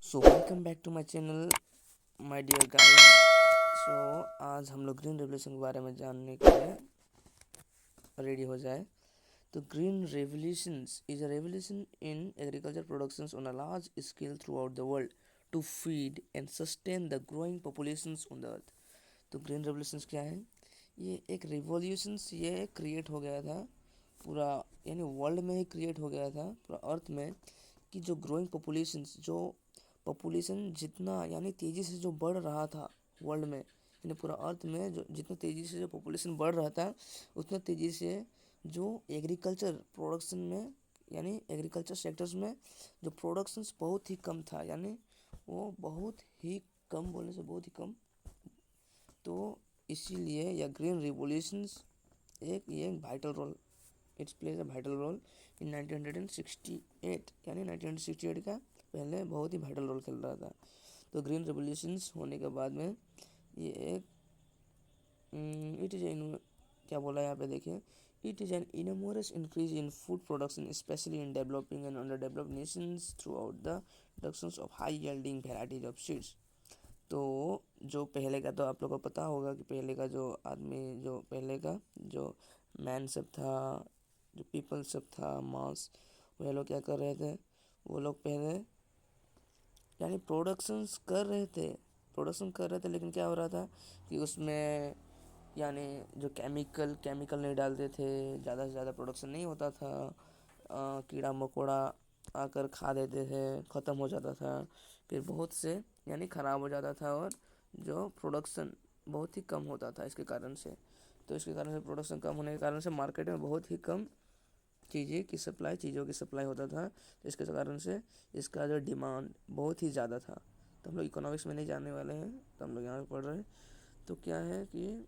So welcome back to my channel my dear guys. So आज हम लोग green revolution के बारे में जानने के लिए रेडी हो जाए। तो green revolutions is a revolution in agriculture productions on a large scale throughout the world to feed and sustain the growing populations on the earth. तो ग्रीन रेवोल्यूशंस क्या है? ये एक रिवॉल्यूशंस ये क्रिएट हो गया था पूरा, यानी वर्ल्ड में ही क्रिएट हो गया था पूरा अर्थ में, कि जो ग्रोइंग पॉपुलेशंस, जो पॉपुलेशन जितना यानी तेज़ी से जो बढ़ रहा था वर्ल्ड में, यानी पूरा अर्थ में जो जितना तेज़ी से जो पॉपुलेशन बढ़ रहा था, उतना तेज़ी से जो एग्रीकल्चर प्रोडक्शन में, यानी एग्रीकल्चर सेक्टर्स में जो प्रोडक्शंस बहुत ही कम था, यानी वो बहुत ही कम, बोलने से बहुत ही कम। तो इसीलिए या ग्रीन रिवॉल्यूशंस ये vital role, it's plays a vital role in 1968, यानी 1968 का पहले बहुत ही वाइटल रोल खेल रहा था। तो ग्रीन रेवोल्यूशंस होने के बाद में ये एक इट इज़ इन, क्या बोला है यहाँ पे देखिए, it is an enormous increase in food production especially in developing and under developed nations throughout the productions of high yielding varieties of seeds. तो जो पहले का, तो आप लोगों को पता होगा कि पहले का जो आदमी, जो पहले का जो मैन सब था, जो पीपल सब था, मास, वह लोग क्या कर रहे थे? वो लोग पहले यानी प्रोडक्शन कर रहे थे, लेकिन क्या हो रहा था कि उसमें यानी जो केमिकल नहीं डालते थे, ज़्यादा से ज़्यादा प्रोडक्शन नहीं होता था। कीड़ा मकोड़ा आकर खा देते थे, ख़त्म हो जाता था, फिर बहुत से यानी ख़राब हो जाता था, और जो प्रोडक्शन बहुत ही कम होता था इसके कारण से। तो इसके कारण से प्रोडक्शन कम होने के कारण से मार्केट में बहुत ही कम चीज़ों की सप्लाई होता था। तो इसके कारण से इसका जो डिमांड बहुत ही ज़्यादा था। तो हम लोग इकोनॉमिक्स में नहीं जानने वाले हैं, तो हम लोग यहाँ पे पढ़ रहे हैं। तो क्या है कि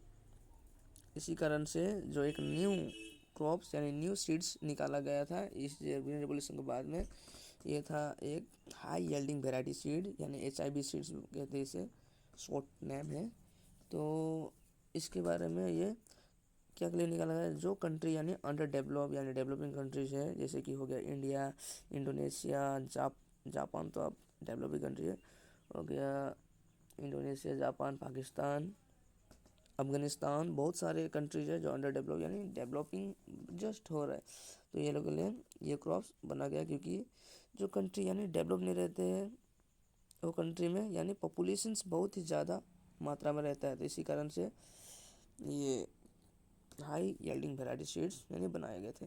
इसी कारण से जो एक न्यू क्रॉप्स यानी न्यू सीड्स निकाला गया था इस ग्रीन रेवोल्यूशन के बाद में, ये था एक हाई यील्डिंग वेराइटी सीड, यानी HIV सीड्स कहते हैं इसे, शॉर्ट नेम है। तो इसके बारे में ये क्या के लिए निकाला गया? जो कंट्री यानी अंडर डेवलप यानी डेवलपिंग कंट्रीज है, जैसे कि हो गया इंडिया, इंडोनेशिया, जापान, तो अब डेवलपिंग कंट्री है, हो गया इंडोनेशिया, जापान, पाकिस्तान, अफगानिस्तान, बहुत सारे कंट्रीज है जो अंडर डेवलप यानी डेवलपिंग जस्ट हो रहा है। तो ये लोग के लिए ये क्रॉप्स बना गया, क्योंकि जो कंट्री यानी डेवलप नहीं रहते हैं, वो कंट्री में यानी पॉपुलेशंस बहुत ही ज़्यादा मात्रा में रहता है। तो इसी कारण से ये हाई यील्डिंग वेराइटी सीड्स यानी बनाए गए थे।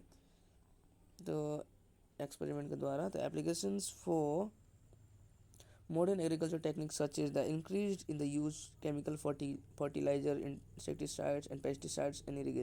तो एक्सपेरिमेंट के द्वारा, तो applications for modern agriculture techniques such as the increase in the use chemical fertilizer, insecticides and pesticides and irrigation